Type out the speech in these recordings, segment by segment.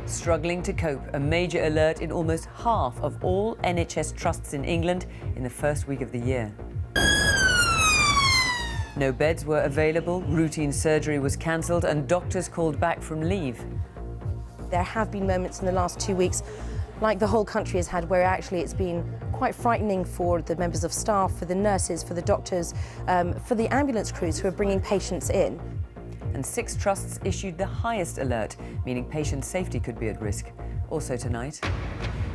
Struggling to cope, a major alert in almost half of all NHS trusts in England in the first week of the year. No beds were available, routine surgery was cancelled and doctors called back from leave. There have been moments in the last 2 weeks, like the whole country has had, where actually it's been quite frightening for the members of staff, for the nurses, for the doctors, for the ambulance crews who are bringing patients in. And 6 trusts issued the highest alert, meaning patient safety could be at risk. Also tonight,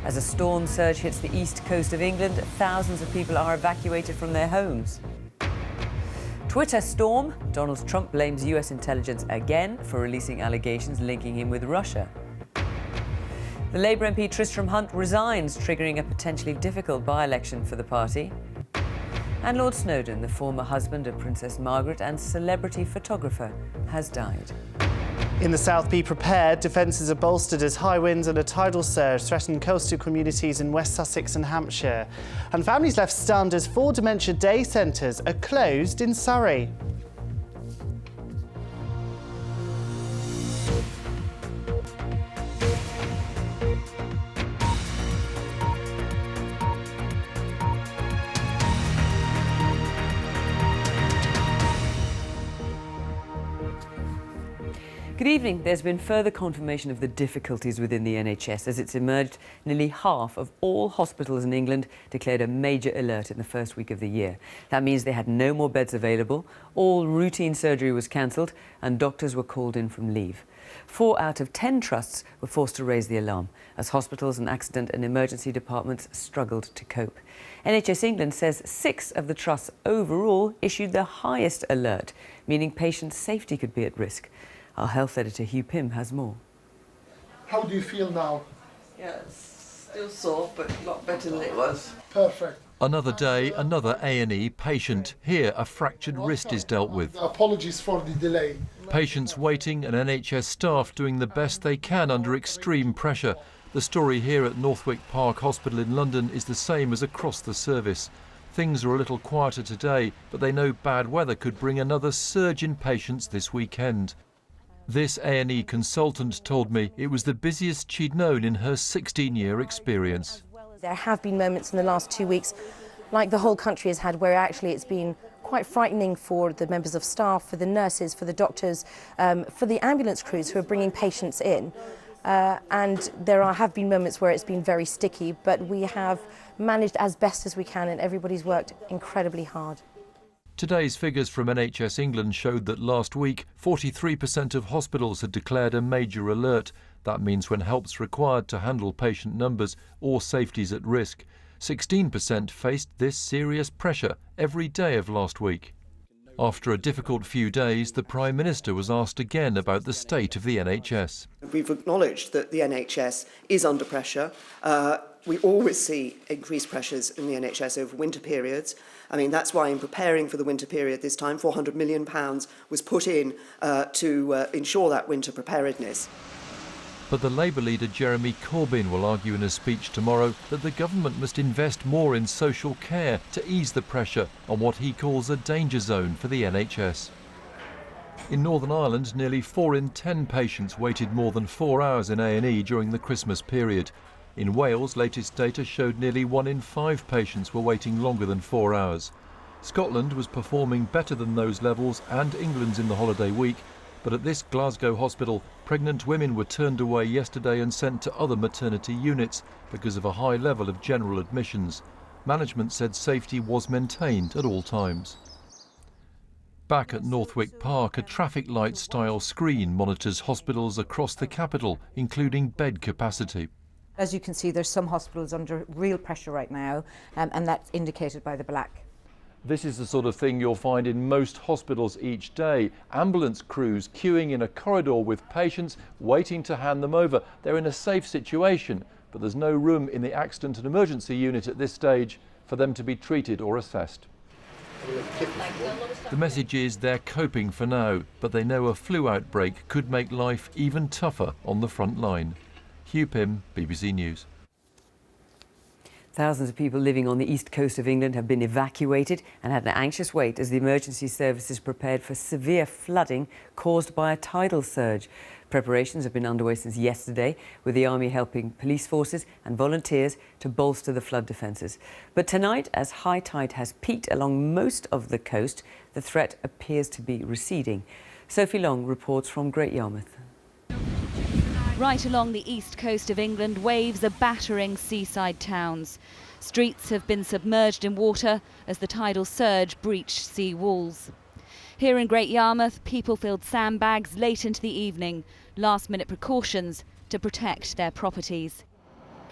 as a storm surge hits the east coast of England, thousands of people are evacuated from their homes. Twitter storm. Donald Trump blames US intelligence again for releasing allegations linking him with Russia. The Labour MP Tristram Hunt resigns, triggering a potentially difficult by-election for the party. And Lord Snowdon, the former husband of Princess Margaret and celebrity photographer, has died. In the south, be prepared. Defences are bolstered as high winds and a tidal surge threaten coastal communities in West Sussex and Hampshire. And families left stunned as 4 dementia day centres are closed in Surrey. Good evening. There's been further confirmation of the difficulties within the NHS as it's emerged nearly half of all hospitals in England declared a major alert in the first week of the year. That means they had no more beds available, all routine surgery was cancelled and doctors were called in from leave. 4 out of 10 trusts were forced to raise the alarm as hospitals and accident and emergency departments struggled to cope. NHS England says 6 of the trusts overall issued the highest alert, meaning patient safety could be at risk. Our health editor Hugh Pym has more. How do you feel now? Yeah, it's still sore, but a lot better than it was. Perfect. Another day, another A&E patient. Here, a fractured wrist is dealt with. Apologies for the delay. Patients waiting and NHS staff doing the best they can under extreme pressure. The story here at Northwick Park Hospital in London is the same as across the service. Things are a little quieter today, but they know bad weather could bring another surge in patients this weekend. This A&E consultant told me it was the busiest she'd known in her 16-year experience. There have been moments in the last 2 weeks, like the whole country has had, where actually it's been quite frightening for the members of staff, for the nurses, for the doctors, for the ambulance crews who are bringing patients in. And there have been moments where it's been very sticky, but we have managed as best as we can and everybody's worked incredibly hard. Today's figures from NHS England showed that last week 43% of hospitals had declared a major alert. That means when help's required to handle patient numbers or safety's at risk. 16% faced this serious pressure every day of last week. After a difficult few days, the Prime Minister was asked again about the state of the NHS. We've acknowledged that the NHS is under pressure. We always see increased pressures in the NHS over winter periods. I mean, that's why in preparing for the winter period this time, £400 million was put in to ensure that winter preparedness. But the Labour leader Jeremy Corbyn will argue in a speech tomorrow that the government must invest more in social care to ease the pressure on what he calls a danger zone for the NHS. In Northern Ireland, nearly 4 in 10 patients waited more than 4 hours in A&E during the Christmas period. In Wales, latest data showed nearly 1 in 5 patients were waiting longer than 4 hours. Scotland was performing better than those levels and England's in the holiday week, but at this Glasgow hospital, pregnant women were turned away yesterday and sent to other maternity units because of a high level of general admissions. Management said safety was maintained at all times. Back at Northwick Park, a traffic light style screen monitors hospitals across the capital, including bed capacity. As you can see, there's some hospitals under real pressure right now, and that's indicated by the black. This is the sort of thing you'll find in most hospitals each day. Ambulance crews queuing in a corridor with patients waiting to hand them over. They're in a safe situation, but there's no room in the accident and emergency unit at this stage for them to be treated or assessed. The message is they're coping for now, but they know a flu outbreak could make life even tougher on the front line. Hugh Pym, BBC News. Thousands of people living on the east coast of England have been evacuated and had an anxious wait as the emergency services prepared for severe flooding caused by a tidal surge. Preparations have been underway since yesterday, with the army helping police forces and volunteers to bolster the flood defences. But tonight, as high tide has peaked along most of the coast, the threat appears to be receding. Sophie Long reports from Great Yarmouth. Right along the east coast of England, waves are battering seaside towns. Streets have been submerged in water as the tidal surge breached sea walls. Here in Great Yarmouth, people filled sandbags late into the evening, last-minute precautions to protect their properties.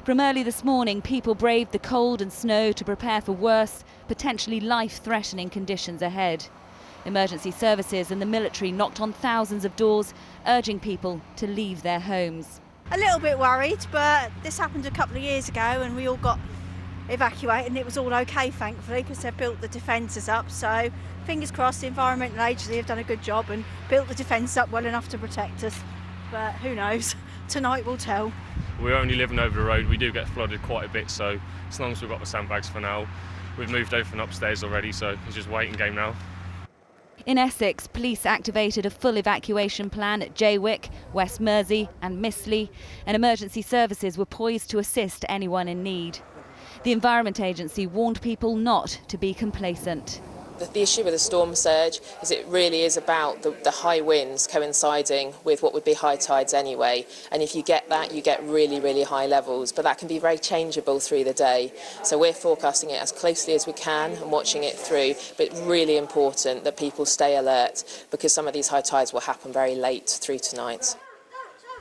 From early this morning, people braved the cold and snow to prepare for worse, potentially life-threatening conditions ahead. Emergency services and the military knocked on thousands of doors, urging people to leave their homes. A little bit worried, but this happened a couple of years ago and we all got evacuated and it was all okay, thankfully, because they've built the defences up. So fingers crossed the Environmental Agency have done a good job and built the defence up well enough to protect us. But who knows? Tonight will tell. We're only living over the road. We do get flooded quite a bit, so as long as we've got the sandbags for now. We've moved everything upstairs already, so it's just waiting game now. In Essex, police activated a full evacuation plan at Jaywick, West Mersey and Mistley, and emergency services were poised to assist anyone in need. The Environment Agency warned people not to be complacent. The issue with the storm surge is it really is about the high winds coinciding with what would be high tides anyway. And if you get that, you get really, really high levels. But that can be very changeable through the day. So we're forecasting it as closely as we can and watching it through. But really important that people stay alert because some of these high tides will happen very late through tonight.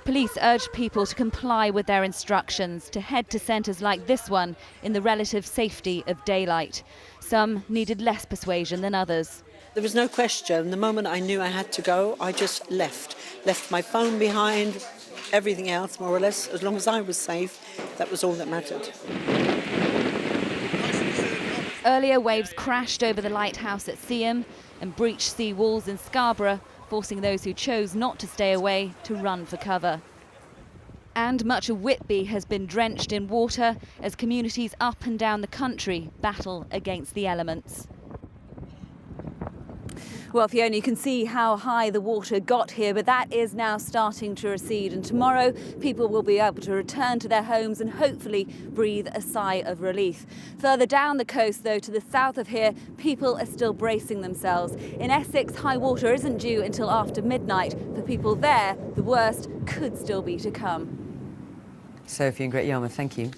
Police urged people to comply with their instructions to head to centres like this one in the relative safety of daylight. Some needed less persuasion than others. There was no question. The moment I knew I had to go, I just left my phone behind, everything else more or less. As long as I was safe, that was all that mattered. Earlier, waves crashed over the lighthouse at Seaham and breached sea walls in Scarborough, forcing those who chose not to stay away to run for cover. And much of Whitby has been drenched in water as communities up and down the country battle against the elements. Well, Fiona, you can see how high the water got here, but that is now starting to recede. And tomorrow, people will be able to return to their homes and hopefully breathe a sigh of relief. Further down the coast, though, to the south of here, people are still bracing themselves. In Essex, high water isn't due until after midnight. For people there, the worst could still be to come. Sophie in Great Yarmouth, thank you.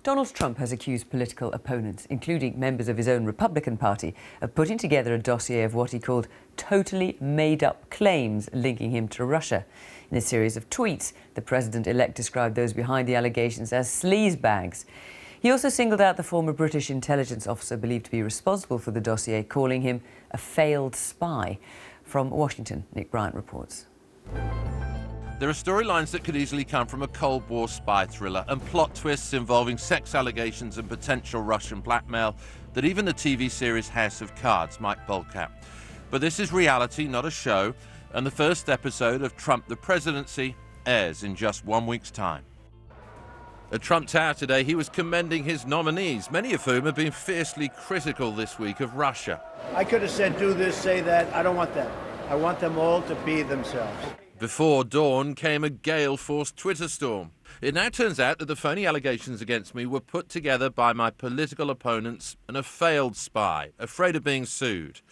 Donald Trump has accused political opponents, including members of his own Republican Party, of putting together a dossier of what he called totally made-up claims linking him to Russia. In a series of tweets, the president-elect described those behind the allegations as sleazebags. He also singled out the former British intelligence officer believed to be responsible for the dossier, calling him a failed spy. From Washington, Nick Bryant reports. There are storylines that could easily come from a Cold War spy thriller and plot twists involving sex allegations and potential Russian blackmail that even the TV series House of Cards might bulk at. But this is reality, not a show, and the first episode of Trump the Presidency airs in just 1 week's time. At Trump Tower today, he was commending his nominees, many of whom have been fiercely critical this week of Russia. I could have said do this, say that. I don't want that. I want them all to be themselves. Before dawn came a gale-force Twitter storm. It now turns out that the phony allegations against me were put together by my political opponents and a failed spy, afraid of being sued.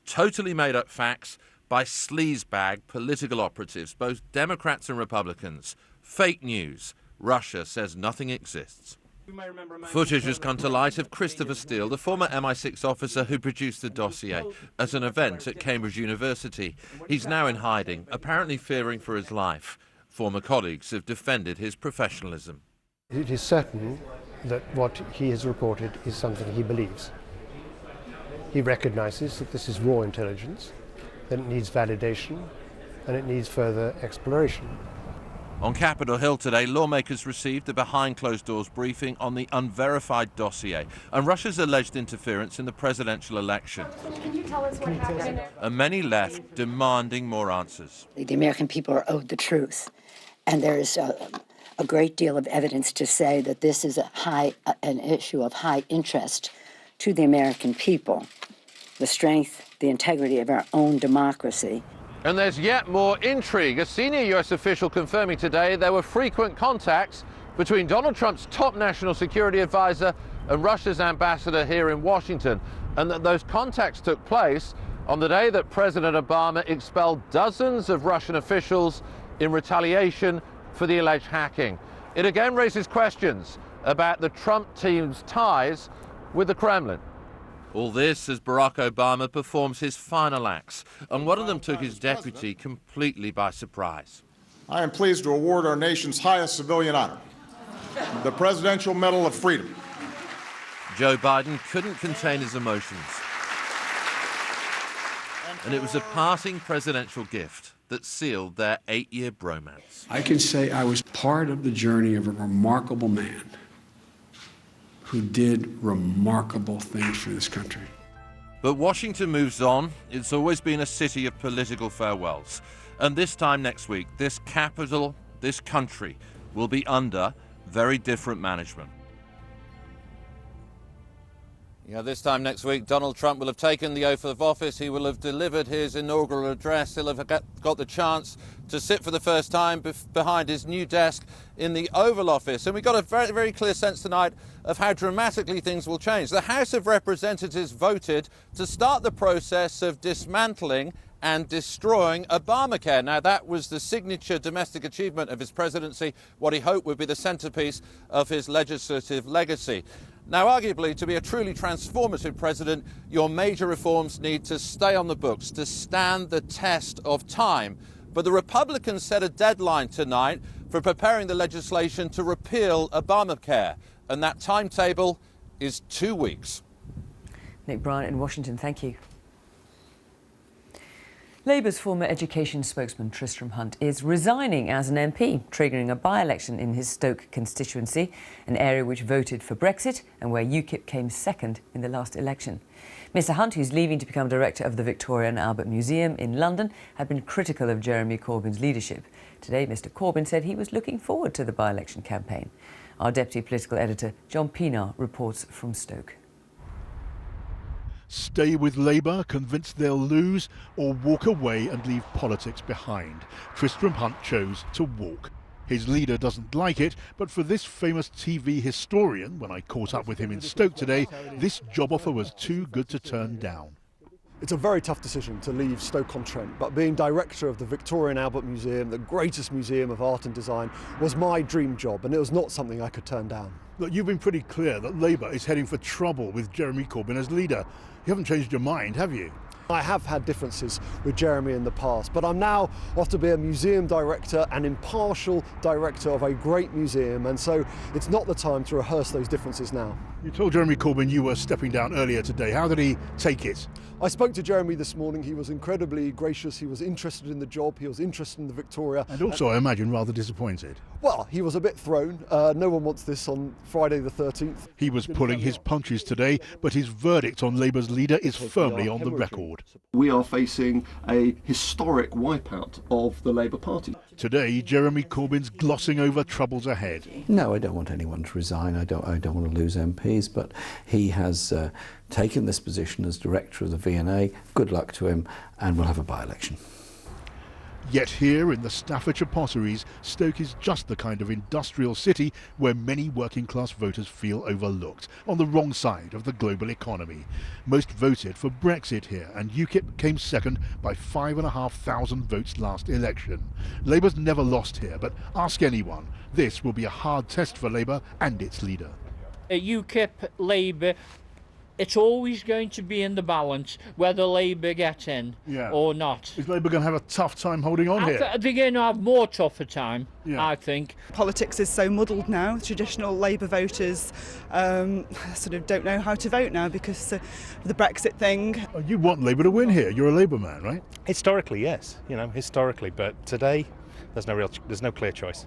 Totally made-up facts by sleazebag political operatives, both Democrats and Republicans. Fake news. Russia says nothing exists. Footage has come to light of Christopher Steele, the former MI6 officer who produced the dossier, at an event at Cambridge University. He's now in hiding, apparently fearing for his life. Former colleagues have defended his professionalism. It is certain that what he has reported is something he believes. He recognises that this is raw intelligence, that it needs validation, and it needs further exploration. On Capitol Hill today, lawmakers received a behind-closed-doors briefing on the unverified dossier and Russia's alleged interference in the presidential election. Can you tell us what happened? And many left demanding more answers. The American people are owed the truth, and there is a great deal of evidence to say that this is an issue of high interest to the American people, the strength, the integrity of our own democracy. And there's yet more intrigue. A senior US official confirming today there were frequent contacts between Donald Trump's top national security advisor and Russia's ambassador here in Washington, and that those contacts took place on the day that President Obama expelled dozens of Russian officials in retaliation for the alleged hacking. It again raises questions about the Trump team's ties with the Kremlin. All this as Barack Obama performs his final acts, and one of them took his deputy completely by surprise. I am pleased to award our nation's highest civilian honor, the Presidential Medal of Freedom. Joe Biden couldn't contain his emotions. And it was a passing presidential gift that sealed their 8-year bromance. I can say I was part of the journey of a remarkable man who did remarkable things for this country. But Washington moves on. It's always been a city of political farewells. And this time next week, this capital, this country, will be under very different management. Yeah, this time next week, Donald Trump will have taken the oath of office. He will have delivered his inaugural address. He'll have got the chance to sit for the first time behind his new desk in the Oval Office. And we got a very, very clear sense tonight of how dramatically things will change. The House of Representatives voted to start the process of dismantling and destroying Obamacare. Now, that was the signature domestic achievement of his presidency, what he hoped would be the centerpiece of his legislative legacy. Now, arguably, to be a truly transformative president, your major reforms need to stay on the books, to stand the test of time. But the Republicans set a deadline tonight for preparing the legislation to repeal Obamacare, and that timetable is 2 weeks. Nick Bryant in Washington, thank you. Labour's former education spokesman Tristram Hunt is resigning as an MP, triggering a by-election in his Stoke constituency, an area which voted for Brexit and where UKIP came second in the last election. Mr Hunt, who's leaving to become director of the Victoria and Albert Museum in London, had been critical of Jeremy Corbyn's leadership. Today, Mr Corbyn said he was looking forward to the by-election campaign. Our deputy political editor, John Pienaar, reports from Stoke. Stay with Labour, convinced they'll lose, or walk away and leave politics behind. Tristram Hunt chose to walk. His leader doesn't like it, but for this famous TV historian, when I caught up with him in Stoke today, this job offer was too good to turn down. It's a very tough decision to leave Stoke-on-Trent, but being director of the Victoria and Albert Museum, the greatest museum of art and design, was my dream job, and it was not something I could turn down. Look, you've been pretty clear that Labour is heading for trouble with Jeremy Corbyn as leader. You haven't changed your mind, have you? I have had differences with Jeremy in the past, but I'm now off to be a museum director, an impartial director of a great museum, and so it's not the time to rehearse those differences now. You told Jeremy Corbyn you were stepping down earlier today. How did he take it? I spoke to Jeremy this morning. He was incredibly gracious. He was interested in the job. He was interested in the Victoria. And also, I imagine, rather disappointed. Well, he was a bit thrown. No one wants this on Friday the 13th. He was pulling his punches today, but his verdict on Labour's leader is firmly on the record. We are facing a historic wipeout of the Labour Party. Today, Jeremy Corbyn's glossing over troubles ahead. No, I don't want anyone to resign. I don't want to lose MPs, but he has taken this position as director of the V&A. Good luck to him, and we'll have a by-election. Yet here in the Staffordshire Potteries, Stoke is just the kind of industrial city where many working-class voters feel overlooked, on the wrong side of the global economy. Most voted for Brexit here, and UKIP came second by 5,500 votes last election. Labour's never lost here, but ask anyone, this will be a hard test for Labour and its leader. UKIP, Labour, it's always going to be in the balance whether Labour get in or not. Is Labour going to have a tough time holding on here? They're going to have more tougher time, I think. Politics is so muddled now. Traditional Labour voters sort of don't know how to vote now because of the Brexit thing. You want Labour to win here. You're a Labour man, right? Historically, yes. Historically, but today there's no clear choice.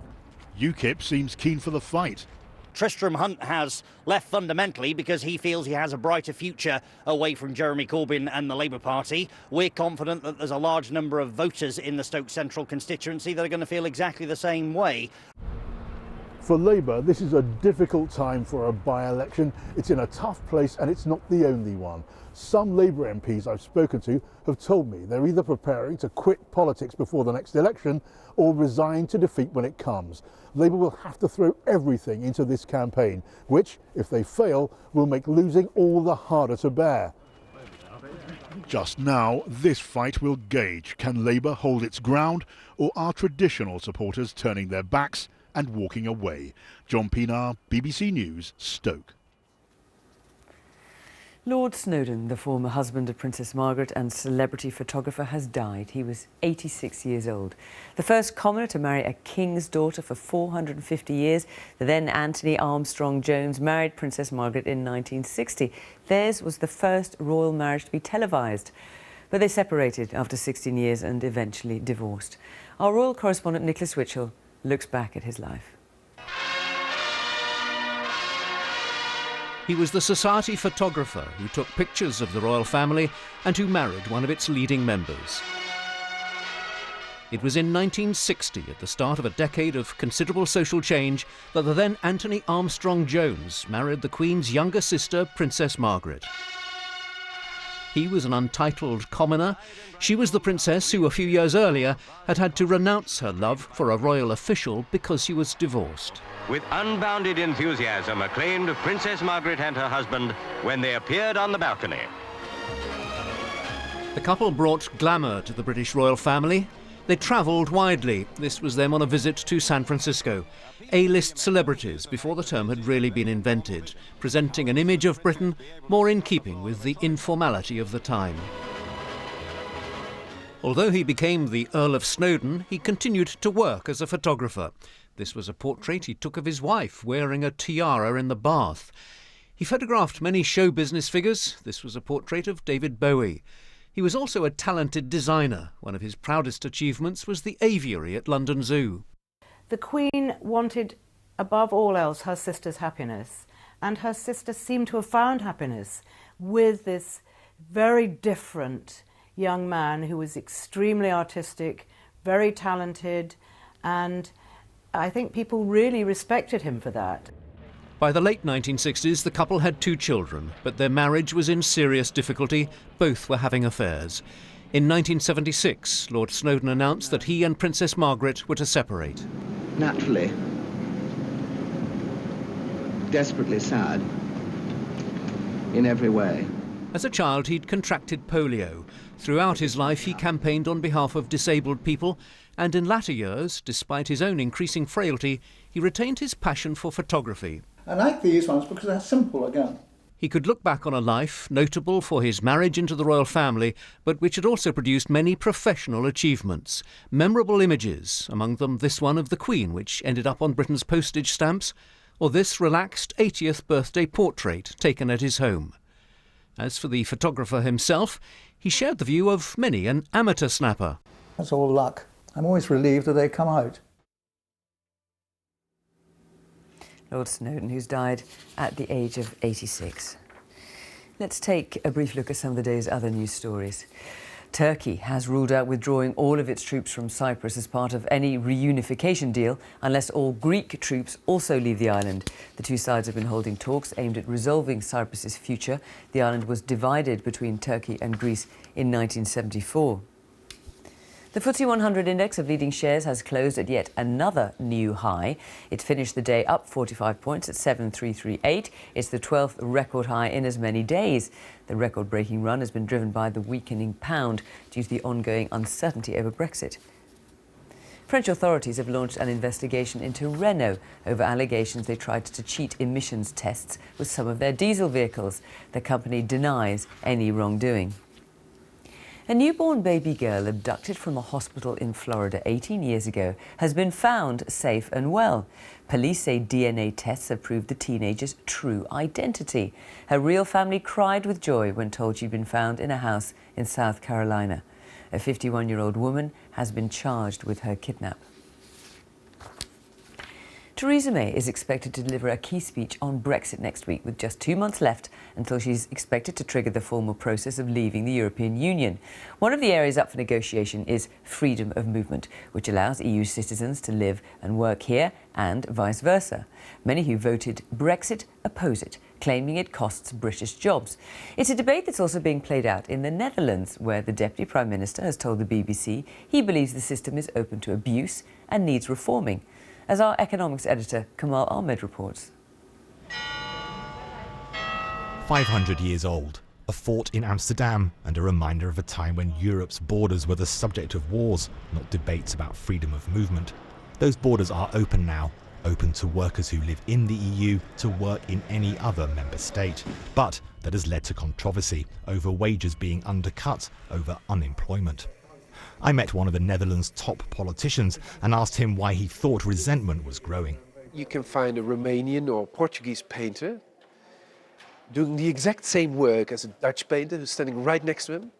UKIP seems keen for the fight. Tristram Hunt has left fundamentally because he feels he has a brighter future away from Jeremy Corbyn and the Labour Party. We're confident that there's a large number of voters in the Stoke Central constituency that are going to feel exactly the same way. For Labour, this is a difficult time for a by-election. It's in a tough place and it's not the only one. Some Labour MPs I've spoken to have told me they're either preparing to quit politics before the next election or resign to defeat when it comes. Labour will have to throw everything into this campaign, which, if they fail, will make losing all the harder to bear. Just now, this fight will gauge, can Labour hold its ground, or are traditional supporters turning their backs and walking away? John Pinar, BBC News, Stoke. Lord Snowdon, the former husband of Princess Margaret and celebrity photographer, has died. He was 86 years old. The first commoner to marry a king's daughter for 450 years, the then Anthony Armstrong-Jones married Princess Margaret in 1960. Theirs was the first royal marriage to be televised. But they separated after 16 years and eventually divorced. Our royal correspondent Nicholas Witchell looks back at his life. He was the society photographer who took pictures of the royal family and who married one of its leading members. It was in 1960, at the start of a decade of considerable social change, that the then Anthony Armstrong-Jones married the Queen's younger sister, Princess Margaret. He was an untitled commoner. She was the princess who, a few years earlier, had had to renounce her love for a royal official because she was divorced. With unbounded enthusiasm, acclaimed Princess Margaret and her husband when they appeared on the balcony. The couple brought glamour to the British royal family. They travelled widely. This was them on a visit to San Francisco. A-list celebrities before the term had really been invented, presenting an image of Britain more in keeping with the informality of the time. Although he became the Earl of Snowdon, he continued to work as a photographer. This was a portrait he took of his wife wearing a tiara in the bath. He photographed many show business figures. This was a portrait of David Bowie. He was also a talented designer. One of his proudest achievements was the aviary at London Zoo. The Queen wanted, above all else, her sister's happiness, and her sister seemed to have found happiness with this very different young man who was extremely artistic, very talented, and I think people really respected him for that. By the late 1960s, the couple had 2 children, but their marriage was in serious difficulty. Both were having affairs. In 1976, Lord Snowdon announced that he and Princess Margaret were to separate. Naturally, desperately sad in every way. As a child, he'd contracted polio. Throughout his life, he campaigned on behalf of disabled people, and in latter years, despite his own increasing frailty, he retained his passion for photography. I like these ones because they're simple again. He could look back on a life notable for his marriage into the royal family, but which had also produced many professional achievements. Memorable images, among them this one of the Queen, which ended up on Britain's postage stamps, or this relaxed 80th birthday portrait taken at his home. As for the photographer himself, he shared the view of many an amateur snapper. That's all luck. I'm always relieved that they come out. Lord Snowdon, who's died at the age of 86. Let's take a brief look at some of the day's other news stories. Turkey has ruled out withdrawing all of its troops from Cyprus as part of any reunification deal unless all Greek troops also leave the island. The two sides have been holding talks aimed at resolving Cyprus's future. The island was divided between Turkey and Greece in 1974. The FTSE 100 index of leading shares has closed at yet another new high. It finished the day up 45 points at 7,338. It's the 12th record high in as many days. The record-breaking run has been driven by the weakening pound due to the ongoing uncertainty over Brexit. French authorities have launched an investigation into Renault over allegations they tried to cheat emissions tests with some of their diesel vehicles. The company denies any wrongdoing. A newborn baby girl abducted from a hospital in Florida 18 years ago has been found safe and well. Police say DNA tests have proved the teenager's true identity. Her real family cried with joy when told she'd been found in a house in South Carolina. A 51-year-old woman has been charged with her kidnap. Theresa May is expected to deliver a key speech on Brexit next week, with just 2 months left until she's expected to trigger the formal process of leaving the European Union. One of the areas up for negotiation is freedom of movement, which allows EU citizens to live and work here and vice versa. Many who voted Brexit oppose it, claiming it costs British jobs. It's a debate that's also being played out in the Netherlands, where the Deputy Prime Minister has told the BBC he believes the system is open to abuse and needs reforming. As our economics editor Kamal Ahmed reports. 500 years old, a fort in Amsterdam, and a reminder of a time when Europe's borders were the subject of wars, not debates about freedom of movement. Those borders are open now, open to workers who live in the EU to work in any other member state. But that has led to controversy over wages being undercut over unemployment. I met one of the Netherlands' top politicians and asked him why he thought resentment was growing. You can find a Romanian or Portuguese painter doing the exact same work as a Dutch painter who's standing right next to him,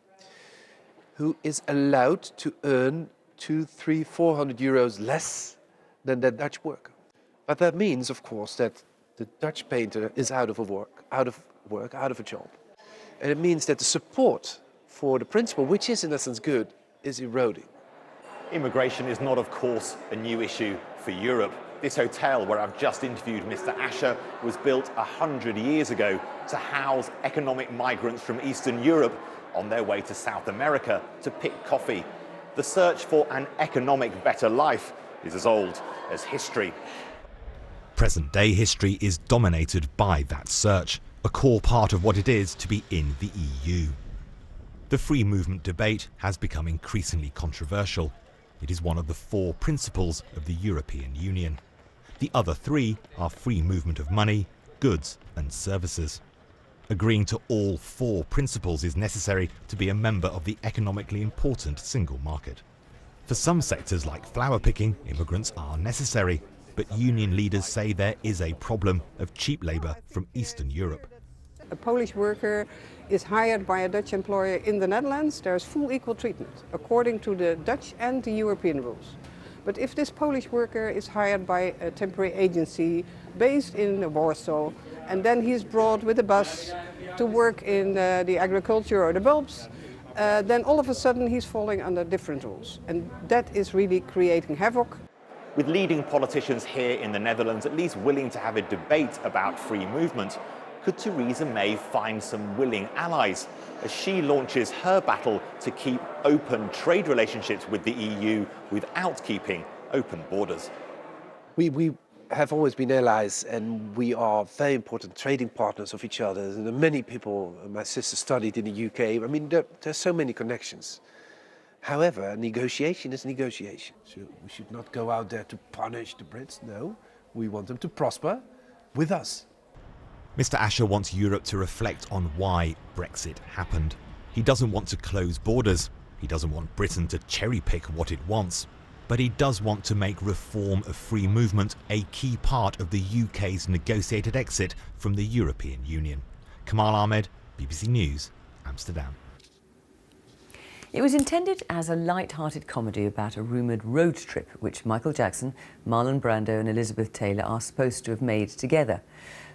who is allowed to earn 200, 300, 400 euros less than that Dutch worker. But that means, of course, that the Dutch painter is out of a job. And it means that the support for the principle, which is in essence good, is eroding. Immigration is not, of course, a new issue for Europe. This hotel, where I've just interviewed Mr. Asher, was built 100 years ago to house economic migrants from Eastern Europe on their way to South America to pick coffee. The search for an economic better life is as old as history. Present-day history is dominated by that search, a core part of what it is to be in the EU. The free movement debate has become increasingly controversial. It is one of the 4 principles of the European Union. The other 3 are free movement of money, goods and services. Agreeing to all 4 principles is necessary to be a member of the economically important single market. For some sectors like flower picking, immigrants are necessary, but union leaders say there is a problem of cheap labour from Eastern Europe. A Polish worker is hired by a Dutch employer in the Netherlands, there is full equal treatment, according to the Dutch and the European rules. But if this Polish worker is hired by a temporary agency based in Warsaw, and then he's brought with a bus to work in the agriculture or the bulbs, then all of a sudden he's falling under different rules. And that is really creating havoc. With leading politicians here in the Netherlands at least willing to have a debate about free movement, could Theresa May find some willing allies as she launches her battle to keep open trade relationships with the EU without keeping open borders? We have always been allies, and we are very important trading partners of each other. And many people, my sister studied in the UK, I mean, there's so many connections. However, negotiation is negotiation. So we should not go out there to punish the Brits. No, we want them to prosper with us. Mr. Asher wants Europe to reflect on why Brexit happened. He doesn't want to close borders. He doesn't want Britain to cherry-pick what it wants. But he does want to make reform of free movement a key part of the UK's negotiated exit from the European Union. Kamal Ahmed, BBC News, Amsterdam. It was intended as a light-hearted comedy about a rumoured road trip which Michael Jackson, Marlon Brando and Elizabeth Taylor are supposed to have made together.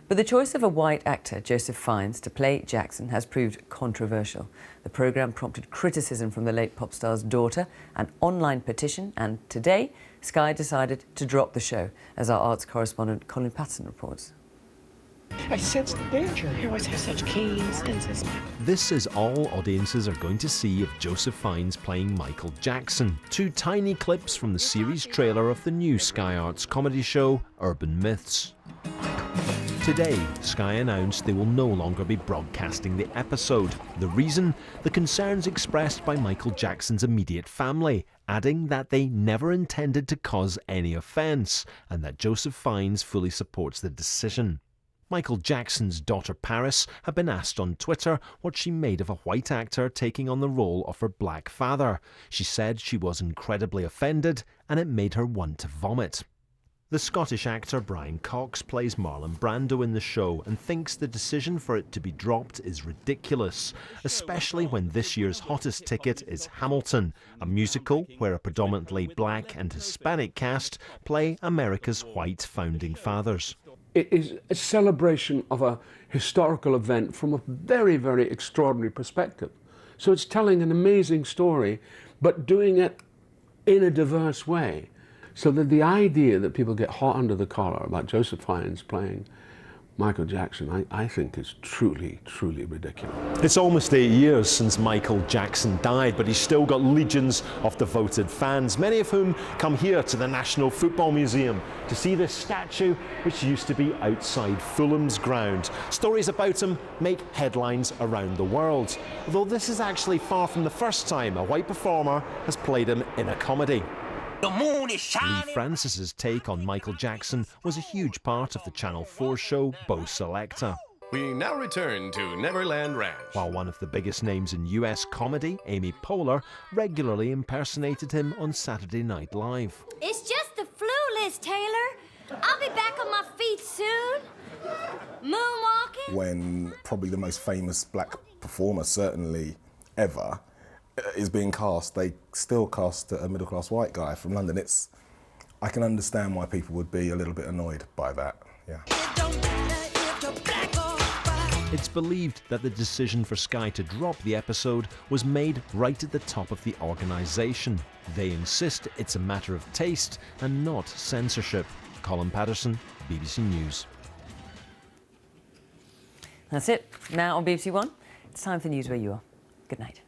But the choice of a white actor, Joseph Fiennes, to play Jackson has proved controversial. The programme prompted criticism from the late pop star's daughter, an online petition, and today Sky decided to drop the show, as our arts correspondent Colin Patterson reports. I sense the danger. You always have such keen senses. This is all audiences are going to see of Joseph Fiennes playing Michael Jackson. 2 tiny clips from the series trailer of the new Sky Arts comedy show, Urban Myths. Today, Sky announced they will no longer be broadcasting the episode. The reason? The concerns expressed by Michael Jackson's immediate family, adding that they never intended to cause any offence and that Joseph Fiennes fully supports the decision. Michael Jackson's daughter Paris had been asked on Twitter what she made of a white actor taking on the role of her black father. She said she was incredibly offended and it made her want to vomit. The Scottish actor Brian Cox plays Marlon Brando in the show and thinks the decision for it to be dropped is ridiculous, especially when this year's hottest ticket is Hamilton, a musical where a predominantly black and Hispanic cast play America's white founding fathers. It is a celebration of a historical event from a very, very extraordinary perspective. So it's telling an amazing story, but doing it in a diverse way. So that the idea that people get hot under the collar about Joseph Fiennes playing Michael Jackson, I think is truly, truly ridiculous. It's almost 8 years since Michael Jackson died, but he's still got legions of devoted fans, many of whom come here to the National Football Museum to see this statue, which used to be outside Fulham's ground. Stories about him make headlines around the world, although this is actually far from the first time a white performer has played him in a comedy. The moon is shining. Lee Francis's take on Michael Jackson was a huge part of the Channel 4 show Bo Selecta. We now return to Neverland Ranch. While one of the biggest names in US comedy, Amy Poehler, regularly impersonated him on Saturday Night Live. It's just the flu, Liz Taylor. I'll be back on my feet soon. Moonwalking. When probably the most famous black performer, certainly ever, is being cast, they still cast a middle-class white guy from London. I can understand why people would be a little bit annoyed by that, yeah. It's believed that the decision for Sky to drop the episode was made right at the top of the organisation. They insist it's a matter of taste and not censorship. Colin Patterson, BBC News. That's it. Now on BBC One, it's time for News Where You Are. Good night.